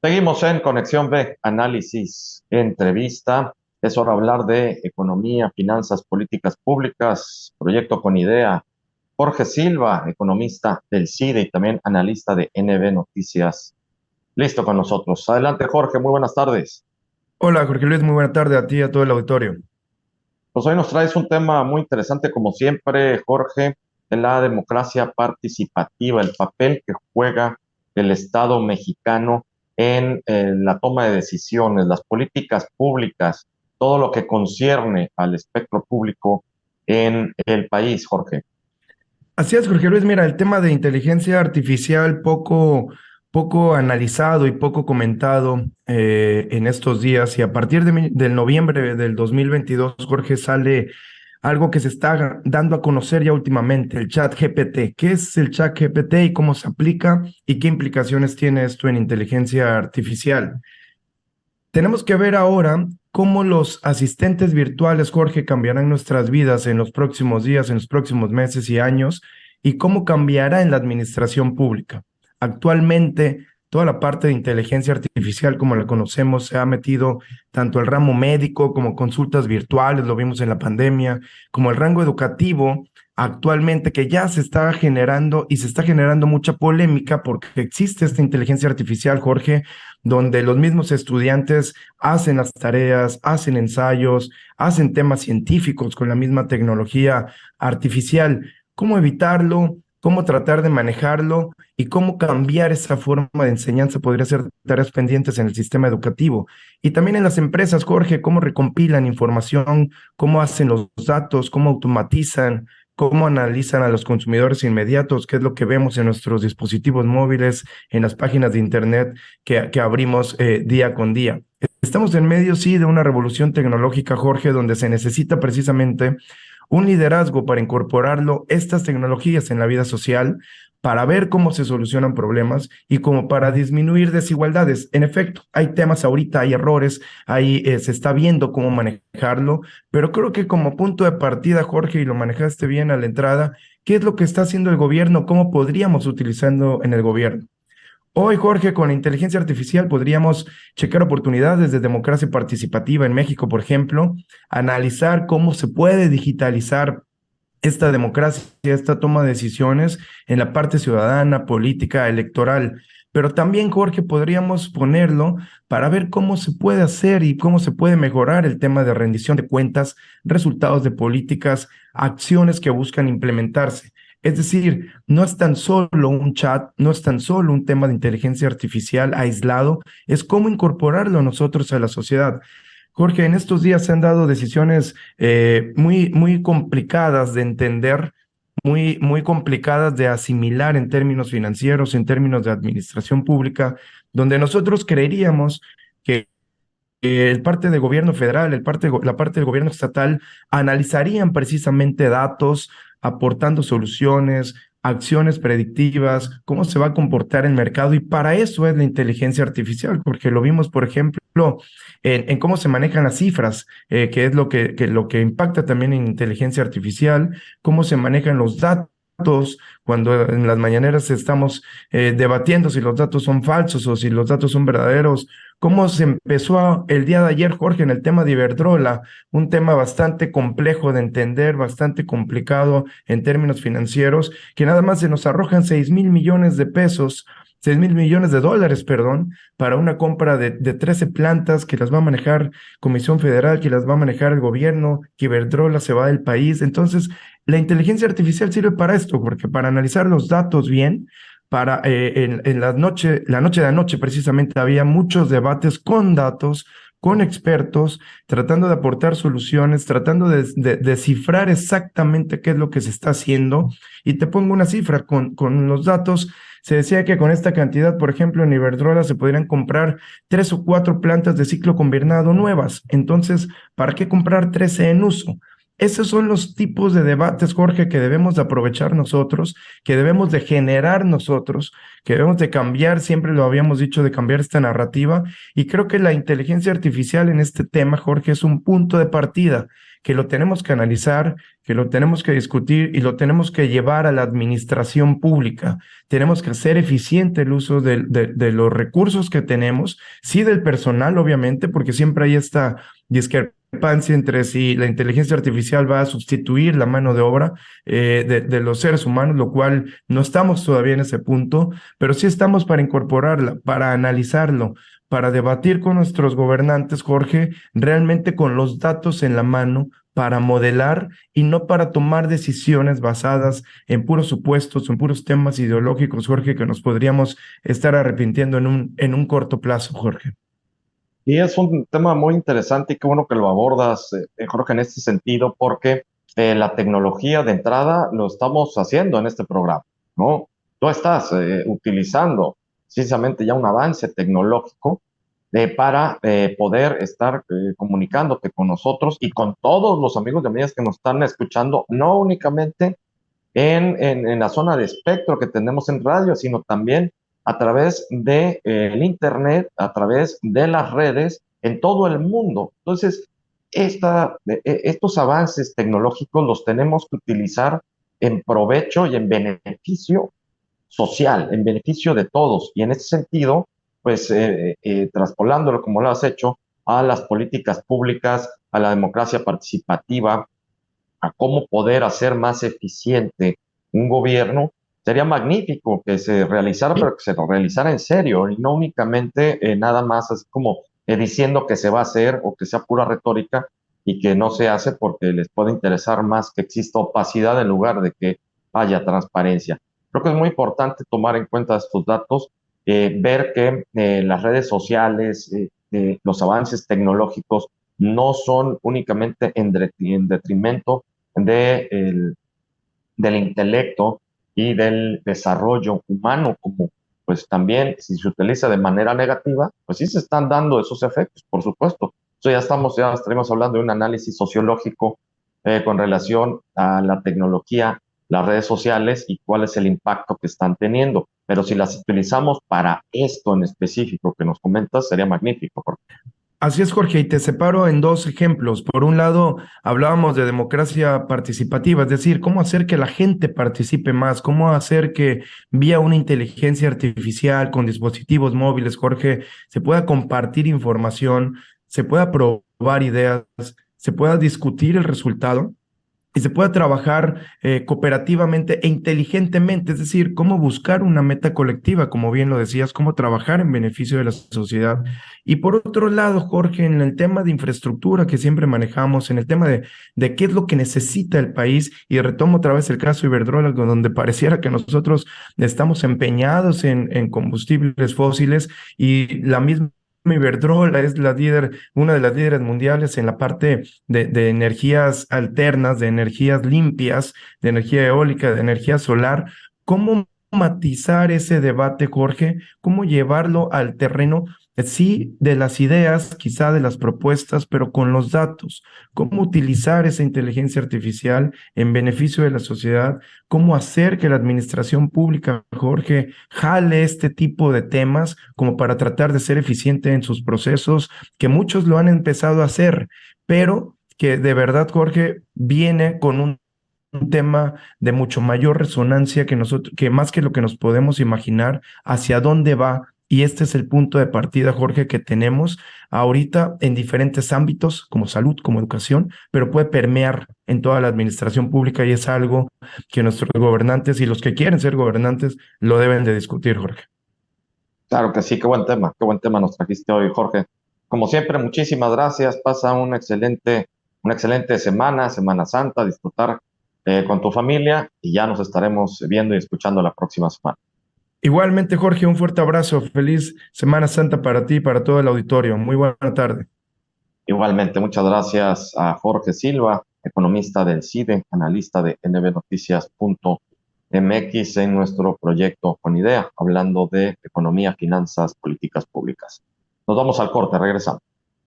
Seguimos en Conexión B, análisis, entrevista. Es hora de hablar de economía, finanzas, políticas públicas, proyecto con idea. Jorge Silva, economista del CIDE y también analista de NB Noticias. Listo con nosotros. Adelante, Jorge, muy buenas tardes. Hola, Jorge Luis, muy buena tarde a ti y a todo el auditorio. Pues hoy nos traes un tema muy interesante, como siempre, Jorge, de la democracia participativa, el papel que juega el Estado mexicano en la toma de decisiones, las políticas públicas, todo lo que concierne al espectro público en el país, Jorge. Así es, Jorge Luis, mira, el tema de inteligencia artificial poco analizado y poco comentado en estos días y a partir del noviembre del 2022, Jorge, sale algo que se está dando a conocer ya últimamente, el chat GPT. ¿Qué es el chat GPT y cómo se aplica y qué implicaciones tiene esto en inteligencia artificial? Tenemos que ver ahora cómo los asistentes virtuales, Jorge, cambiarán nuestras vidas en los próximos días, en los próximos meses y años, y cómo cambiará en la administración pública. Actualmente, toda la parte de inteligencia artificial, como la conocemos, se ha metido tanto el ramo médico como consultas virtuales, lo vimos en la pandemia, como el rango educativo, actualmente que ya se está generando y se está generando mucha polémica porque existe esta inteligencia artificial, Jorge, donde los mismos estudiantes hacen las tareas, hacen ensayos, hacen temas científicos con la misma tecnología artificial. ¿Cómo evitarlo? ¿Cómo tratar de manejarlo? ¿Y cómo cambiar esa forma de enseñanza? Podría ser tareas pendientes en el sistema educativo. Y también en las empresas, Jorge, cómo recompilan información, cómo hacen los datos, cómo automatizan, cómo analizan a los consumidores inmediatos, qué es lo que vemos en nuestros dispositivos móviles, en las páginas de Internet que abrimos día con día. Estamos en medio, sí, de una revolución tecnológica, Jorge, donde se necesita precisamente un liderazgo para incorporarlo, estas tecnologías en la vida social, para ver cómo se solucionan problemas y como para disminuir desigualdades. En efecto, hay temas ahorita, hay errores, se está viendo cómo manejarlo, pero creo que como punto de partida, Jorge, y lo manejaste bien a la entrada, ¿qué es lo que está haciendo el gobierno? ¿Cómo podríamos utilizarlo en el gobierno? Hoy, Jorge, con la inteligencia artificial podríamos checar oportunidades de democracia participativa en México, por ejemplo, analizar cómo se puede digitalizar esta democracia, esta toma de decisiones en la parte ciudadana, política, electoral. Pero también, Jorge, podríamos ponerlo para ver cómo se puede hacer y cómo se puede mejorar el tema de rendición de cuentas, resultados de políticas, acciones que buscan implementarse. Es decir, no es tan solo un chat, no es tan solo un tema de inteligencia artificial aislado, es cómo incorporarlo nosotros a la sociedad. Jorge, en estos días se han dado decisiones muy complicadas de entender, muy complicadas de asimilar en términos financieros, en términos de administración pública, donde nosotros creeríamos que el parte del gobierno federal, la parte del gobierno estatal analizarían precisamente datos, aportando soluciones, acciones predictivas, cómo se va a comportar el mercado y para eso es la inteligencia artificial, porque lo vimos, por ejemplo, en cómo se manejan las cifras, que es lo que impacta también en inteligencia artificial, cómo se manejan los datos cuando en las mañaneras estamos debatiendo si los datos son falsos o si los datos son verdaderos, cómo se empezó el día de ayer, Jorge, en el tema de Iberdrola, un tema bastante complejo de entender, bastante complicado en términos financieros, que nada más se nos arrojan 6,000 millones de pesos, 6,000 millones de dólares, perdón, para una compra de 13 plantas que las va a manejar Comisión Federal, que las va a manejar el gobierno, que Iberdrola se va del país. Entonces, la inteligencia artificial sirve para esto, porque para analizar los datos bien, en la noche de anoche precisamente había muchos debates con datos, con expertos, tratando de aportar soluciones, tratando de descifrar exactamente qué es lo que se está haciendo. Y te pongo una cifra, con los datos, se decía que con esta cantidad, por ejemplo, en Iberdrola se podrían comprar 3 o 4 plantas de ciclo combinado nuevas. Entonces, ¿para qué comprar 13 en uso? Esos son los tipos de debates, Jorge, que debemos de aprovechar nosotros, que debemos de generar nosotros, que debemos de cambiar, siempre lo habíamos dicho, de cambiar esta narrativa. Y creo que la inteligencia artificial en este tema, Jorge, es un punto de partida que lo tenemos que analizar, que lo tenemos que discutir y lo tenemos que llevar a la administración pública. Tenemos que hacer eficiente el uso de los recursos que tenemos, sí del personal, obviamente, porque siempre hay esta discrepancia entre si la inteligencia artificial va a sustituir la mano de obra de los seres humanos, lo cual no estamos todavía en ese punto, pero sí estamos para incorporarla, para analizarlo, para debatir con nuestros gobernantes, Jorge, realmente con los datos en la mano, para modelar y no para tomar decisiones basadas en puros supuestos, en puros temas ideológicos, Jorge, que nos podríamos estar arrepintiendo en un corto plazo, Jorge. Y es un tema muy interesante y qué bueno que lo abordas, Jorge, en este sentido, porque la tecnología de entrada lo estamos haciendo en este programa, ¿no? Tú estás utilizando precisamente ya un avance tecnológico para poder estar comunicándote con nosotros y con todos los amigos y amigas que nos están escuchando, no únicamente en la zona de espectro que tenemos en radio, sino también a través de el Internet, a través de las redes en todo el mundo. Entonces, estos avances tecnológicos los tenemos que utilizar en provecho y en beneficio social, en beneficio de todos. Y en ese sentido, pues traspolándolo como lo has hecho a las políticas públicas, a la democracia participativa, a cómo poder hacer más eficiente un gobierno, sería magnífico que se realizara, pero que se realizara en serio y no únicamente nada más así como diciendo que se va a hacer o que sea pura retórica y que no se hace porque les puede interesar más que exista opacidad en lugar de que haya transparencia. Creo que es muy importante tomar en cuenta estos datos, ver que las redes sociales, los avances tecnológicos no son únicamente en detrimento del intelecto y del desarrollo humano, como pues también si se utiliza de manera negativa, pues sí se están dando esos efectos, por supuesto. Entonces ya estaríamos hablando de un análisis sociológico con relación a la tecnología, las redes sociales y cuál es el impacto que están teniendo. Pero si las utilizamos para esto en específico que nos comentas, sería magnífico. Así es, Jorge, y te separo en dos ejemplos. Por un lado, hablábamos de democracia participativa, es decir, cómo hacer que la gente participe más, cómo hacer que vía una inteligencia artificial con dispositivos móviles, Jorge, se pueda compartir información, se pueda probar ideas, se pueda discutir el resultado y se pueda trabajar cooperativamente e inteligentemente, es decir, cómo buscar una meta colectiva, como bien lo decías, cómo trabajar en beneficio de la sociedad. Y por otro lado, Jorge, en el tema de infraestructura que siempre manejamos, en el tema de qué es lo que necesita el país, y retomo otra vez el caso Iberdrola, donde pareciera que nosotros estamos empeñados en combustibles fósiles y la misma Iberdrola es la líder, una de las líderes mundiales en la parte de energías alternas, de energías limpias, de energía eólica, de energía solar. ¿Cómo matizar ese debate, Jorge? ¿Cómo llevarlo al terreno, sí, de las ideas, quizá de las propuestas, pero con los datos? ¿Cómo utilizar esa inteligencia artificial en beneficio de la sociedad? ¿Cómo hacer que la administración pública, Jorge, jale este tipo de temas como para tratar de ser eficiente en sus procesos, que muchos lo han empezado a hacer, pero que de verdad, Jorge, viene con un tema de mucho mayor resonancia que nosotros, que más que lo que nos podemos imaginar, hacia dónde va? Y este es el punto de partida, Jorge, que tenemos ahorita en diferentes ámbitos, como salud, como educación, pero puede permear en toda la administración pública y es algo que nuestros gobernantes y los que quieren ser gobernantes lo deben de discutir, Jorge. Claro que sí, qué buen tema nos trajiste hoy, Jorge. Como siempre, muchísimas gracias. Pasa una excelente semana, Semana Santa, disfrutar con tu familia y ya nos estaremos viendo y escuchando la próxima semana. Igualmente, Jorge, un fuerte abrazo. Feliz Semana Santa para ti y para todo el auditorio. Muy buena tarde. Igualmente, muchas gracias a Jorge Silva, economista del CIDE, analista de nbnoticias.mx en nuestro proyecto Con Idea, hablando de economía, finanzas, políticas públicas. Nos vamos al corte, regresamos.